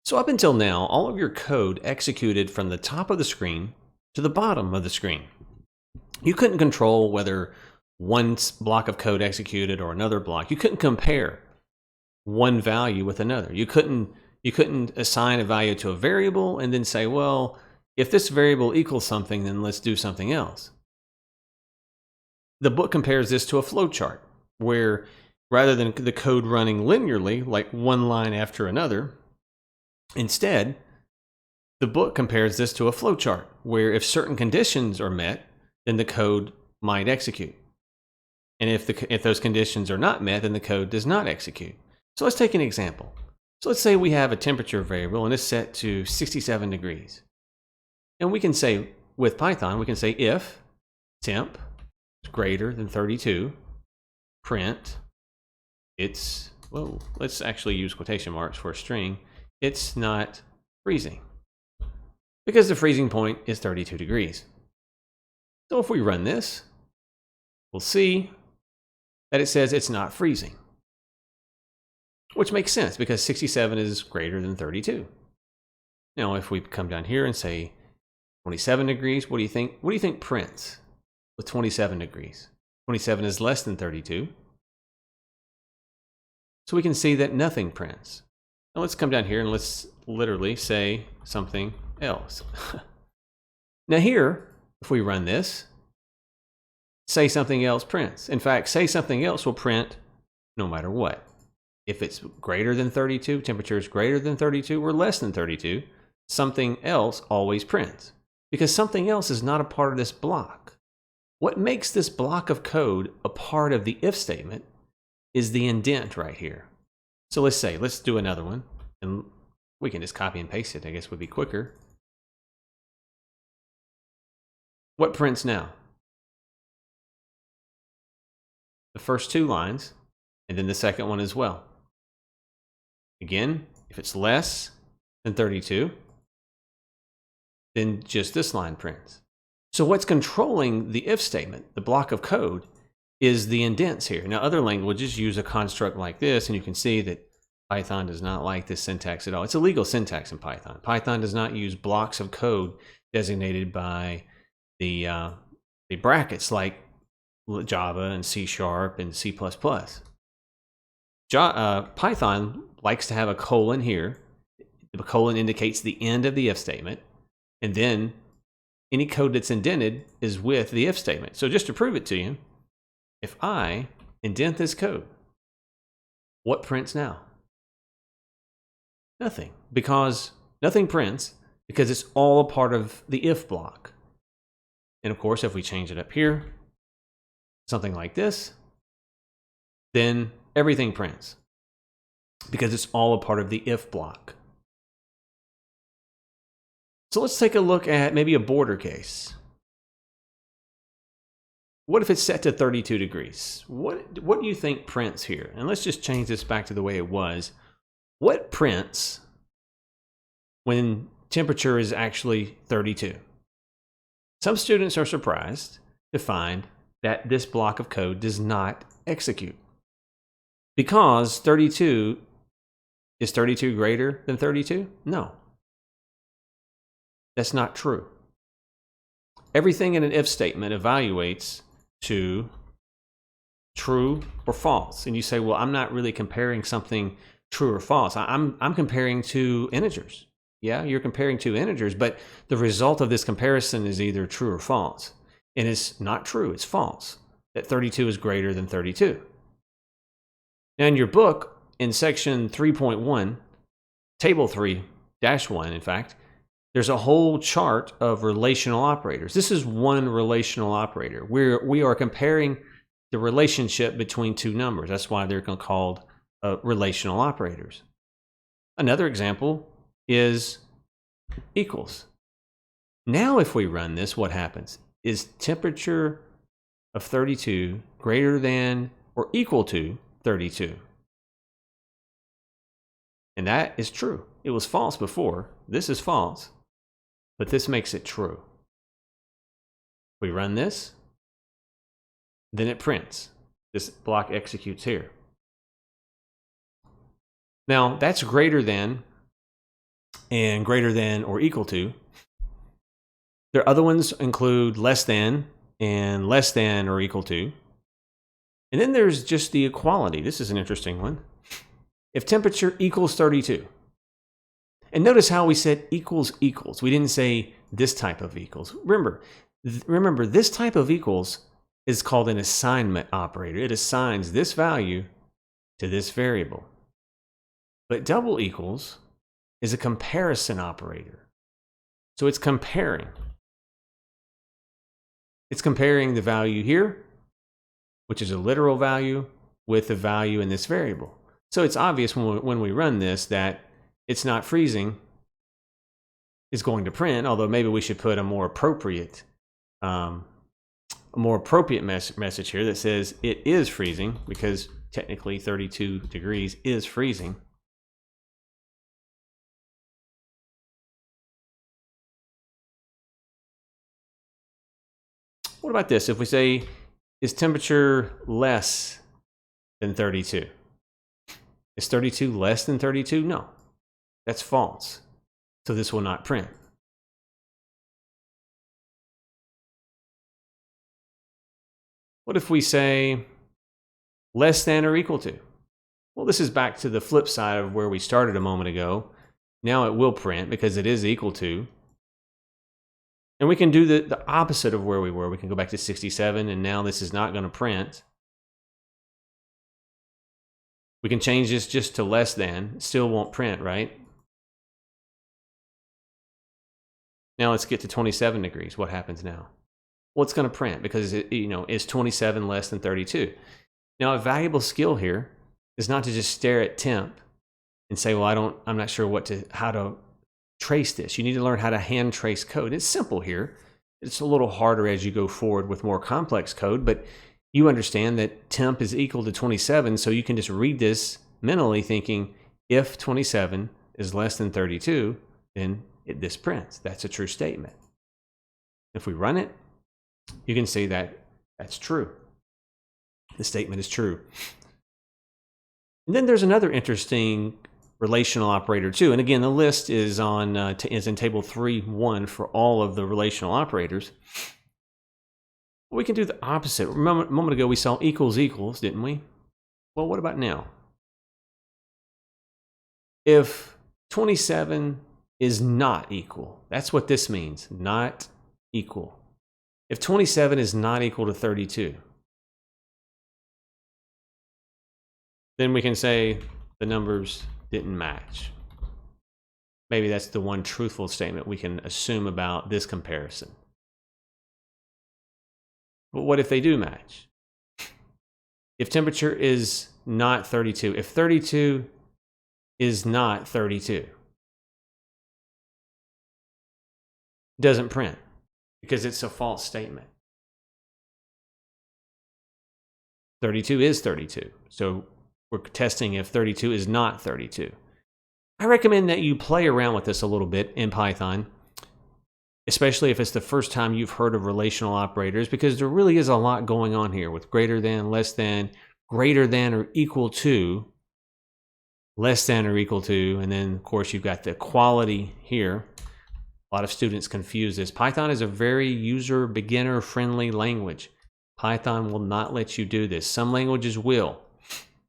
So up until now, all of your code executed from the top of the screen to the bottom of the screen. You couldn't control whether one block of code executed or another block. You couldn't compare one value with another. You couldn't assign a value to a variable and then say, well, if this variable equals something, then let's do something else. The book compares this to a flowchart, where rather than the code running linearly, like one line after another, instead, the book compares this to a flowchart, where if certain conditions are met, then the code might execute. And if those conditions are not met, then the code does not execute. So let's take an example. So let's say we have a temperature variable and it's set to 67 degrees. And we can say, with Python, we can say if temp is greater than 32, print, let's actually use quotation marks for a string, it's not freezing, because the freezing point is 32 degrees. So if we run this, we'll see that it says it's not freezing, which makes sense because 67 is greater than 32. Now, if we come down here and say 27 degrees, what do you think? What do you think prints with 27 degrees? 27 is less than 32. So we can see that nothing prints. Now let's come down here and let's literally say something else. Now here, if we run this, say something else prints. In fact, say something else will print no matter what. If it's greater than 32, temperature is greater than 32 or less than 32, something else always prints, because something else is not a part of this block. What makes this block of code a part of the if statement is the indent right here. So let's do another one, and we can just copy and paste it, I guess would be quicker. What prints now? The first two lines, and then the second one as well. Again, if it's less than 32, then just this line prints. So what's controlling the if statement, the block of code, is the indents here. Now, other languages use a construct like this, and you can see that Python does not like this syntax at all. It's illegal syntax in Python. Python does not use blocks of code designated by the brackets like Java and C# and C++. Python likes to have a colon here. The colon indicates the end of the if statement, and then any code that's indented is with the if statement. So just to prove it to you, if I indent this code, what prints now? Nothing, because nothing prints because it's all a part of the if block. And of course, if we change it up here, something like this, then everything prints because it's all a part of the if block. So let's take a look at maybe a border case. What if it's set to 32 degrees? What do you think prints here? And let's just change this back to the way it was. What prints when temperature is actually 32? Some students are surprised to find that this block of code does not execute, because 32 is 32 greater than 32? No. That's not true. Everything in an if statement evaluates to true or false. And you say, well, I'm not really comparing something true or false. I'm comparing two integers. Yeah, you're comparing two integers, but the result of this comparison is either true or false. And it's not true, it's false, that 32 is greater than 32. Now in your book, in section 3.1, table 3-1, in fact, there's a whole chart of relational operators. This is one relational operator. We are comparing the relationship between two numbers. That's why they're called relational operators. Another example is equals. Now if we run this, what happens? Is temperature of 32 greater than or equal to 32? And that is true. It was false before. This is false, but this makes it true. We run this, then it prints. This block executes here. Now, that's greater than and greater than or equal to. Their other ones include less than and less than or equal to. And then there's just the equality. This is an interesting one. If temperature equals 32. And notice how we said equals equals. We didn't say this type of equals. Remember, this type of equals is called an assignment operator. It assigns this value to this variable. But double equals is a comparison operator. So it's comparing. It's comparing the value here, which is a literal value, with the value in this variable. So it's obvious when we run this that it's not freezing. It's going to print, although maybe we should put a more appropriate message here that says it is freezing, because technically 32 degrees is freezing. What about this? If we say, is temperature less than 32? Is 32 less than 32? No, that's false. So this will not print. What if we say less than or equal to? Well, this is back to the flip side of where we started a moment ago. Now it will print because it is equal to. And we can do the opposite of where we were. We can go back to 67, and now this is not going to print. We can change this just to less than. It still won't print, right? Now let's get to 27 degrees. What happens now? Well, it's going to print because is 27 less than 32? Now, a valuable skill here is not to just stare at temp and say, well, I'm not sure how to trace this. You need to learn how to hand trace code. It's simple here. It's a little harder as you go forward with more complex code, but you understand that temp is equal to 27, so you can just read this mentally thinking, if 27 is less than 32, then this prints. That's a true statement. If we run it, you can see that that's true. The statement is true. And then there's another interesting relational operator too. And again, the list is is in table 3.1 for all of the relational operators. We can do the opposite. Remember, a moment ago we saw equals equals, didn't we? Well, what about now? If 27 is not equal, that's what this means, not equal. If 27 is not equal to 32, then we can say the numbers didn't match. Maybe that's the one truthful statement we can assume about this comparison. But what if they do match? If temperature is not 32, if 32 is not 32, it doesn't print because it's a false statement. 32 is 32. So we're testing if 32 is not 32. I recommend that you play around with this a little bit in Python, especially if it's the first time you've heard of relational operators, because there really is a lot going on here with greater than, less than, greater than or equal to, less than or equal to, and then of course you've got the equality here. A lot of students confuse this. Python is a very user beginner friendly language. Python will not let you do this. Some languages will,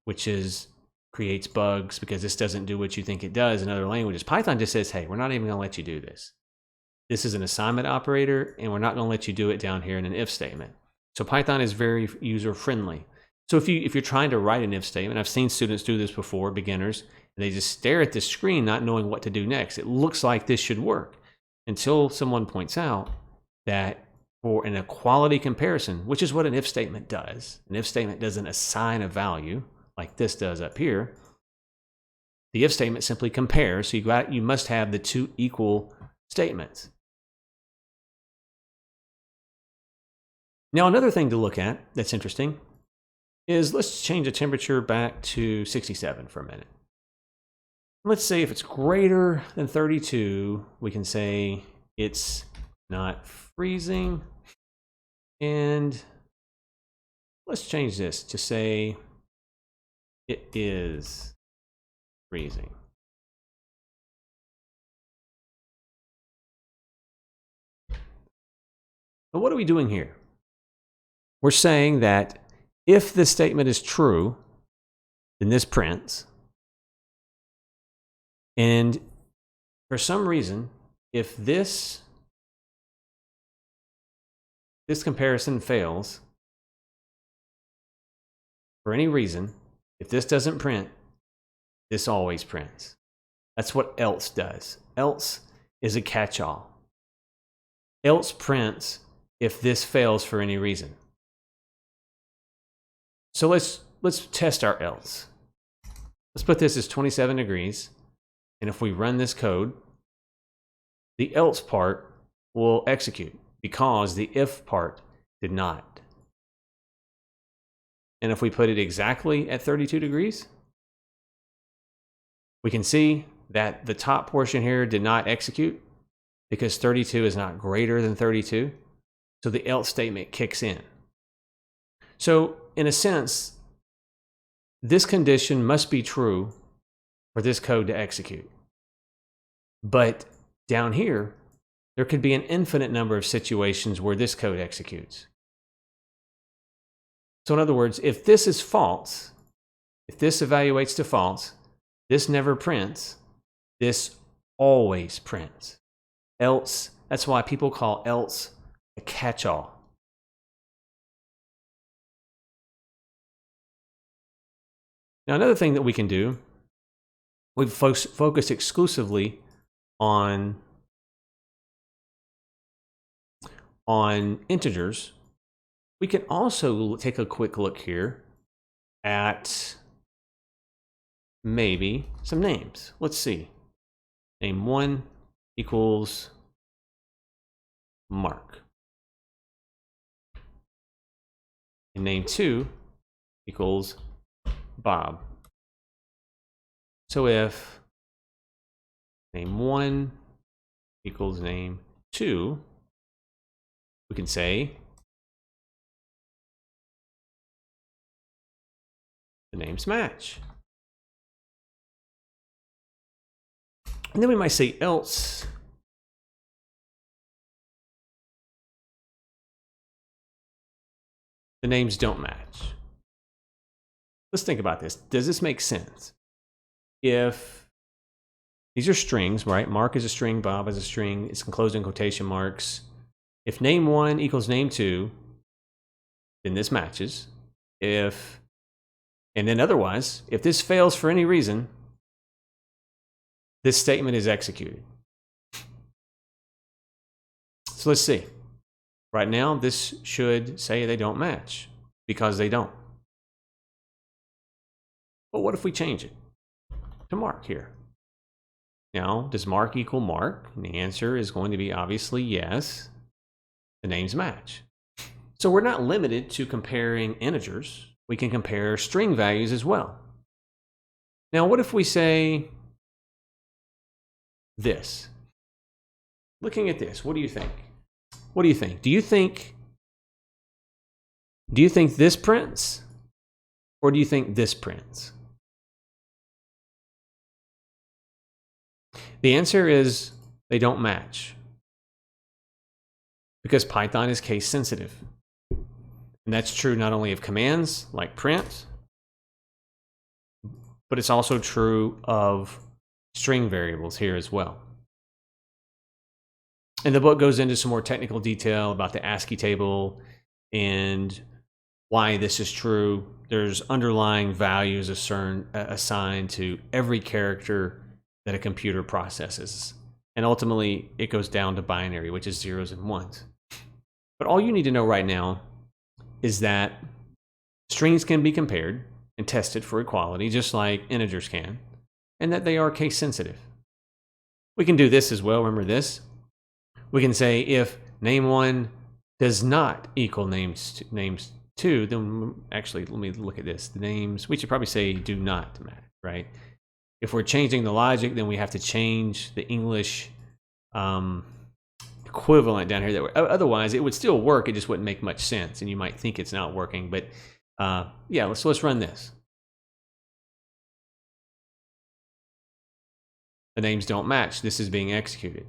which creates bugs because this doesn't do what you think it does in other languages. Python just says, hey, we're not even going to let you do this. This is an assignment operator, and we're not going to let you do it down here in an if statement. So Python is very user-friendly. So if you're trying to write an if statement, I've seen students do this before, beginners, and they just stare at the screen not knowing what to do next. It looks like this should work until someone points out that for an equality comparison, which is what an if statement does, an if statement doesn't assign a value like this does up here. The if statement simply compares, so you must have the two equal statements. Now, another thing to look at that's interesting is let's change the temperature back to 67 for a minute. Let's say if it's greater than 32, we can say it's not freezing. And let's change this to say it is freezing. But what are we doing here? We're saying that if this statement is true, then this prints. And for some reason, if this comparison fails, for any reason, if this doesn't print, this always prints. That's what else does. Else is a catch-all. Else prints if this fails for any reason. So let's test our else. Let's put this as 27 degrees. And if we run this code, the else part will execute because the if part did not. And if we put it exactly at 32 degrees, we can see that the top portion here did not execute because 32 is not greater than 32. So the else statement kicks in. So in a sense, this condition must be true for this code to execute. But down here, there could be an infinite number of situations where this code executes. So in other words, if this is false, if this evaluates to false, this never prints, this always prints. Else, that's why people call else a catch-all. Now, another thing that we can do, we've focused exclusively on integers. We can also take a quick look here at maybe some names. Let's see. Name 1 equals Mark. And name 2 equals Bob. So if name 1 equals name 2, we can say the names match. And then we might say else the names don't match. Let's think about this. Does this make sense? If these are strings, right? Mark is a string, Bob is a string, it's enclosed in quotation marks. If name 1 equals name 2, then this matches. And then otherwise, if this fails for any reason, this statement is executed. So let's see. Right now, this should say they don't match because they don't. But what if we change it to Mark here? Now, does Mark equal Mark? And the answer is going to be obviously yes. The names match. So we're not limited to comparing integers. We can compare string values as well. Now, what if we say this? Looking at this, what do you think? What do you think? Do you think this prints? Or do you think this prints? The answer is they don't match. Because Python is case sensitive. And that's true not only of commands like print, but it's also true of string variables here as well. And the book goes into some more technical detail about the ASCII table and why this is true. There's underlying values assigned to every character that a computer processes. And ultimately, it goes down to binary, which is zeros and ones. But all you need to know right now is that strings can be compared and tested for equality, just like integers can, and that they are case sensitive. We can do this as well. Remember this? We can say if name 1 does not equal names 2, then actually, let me look at this. The names, we should probably say do not match, right? If we're changing the logic, then we have to change the English equivalent down here. Otherwise, it would still work. It just wouldn't make much sense, and you might think it's not working. But yeah, let's run this. The names don't match. This is being executed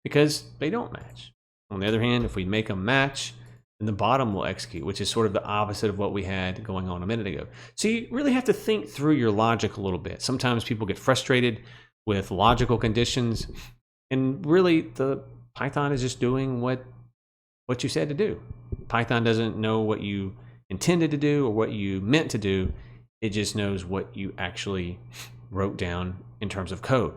because they don't match. On the other hand, if we make them match, then the bottom will execute, which is sort of the opposite of what we had going on a minute ago. So you really have to think through your logic a little bit. Sometimes people get frustrated with logical conditions, and really the Python is just doing what you said to do. Python doesn't know what you intended to do or what you meant to do. It just knows what you actually wrote down in terms of code.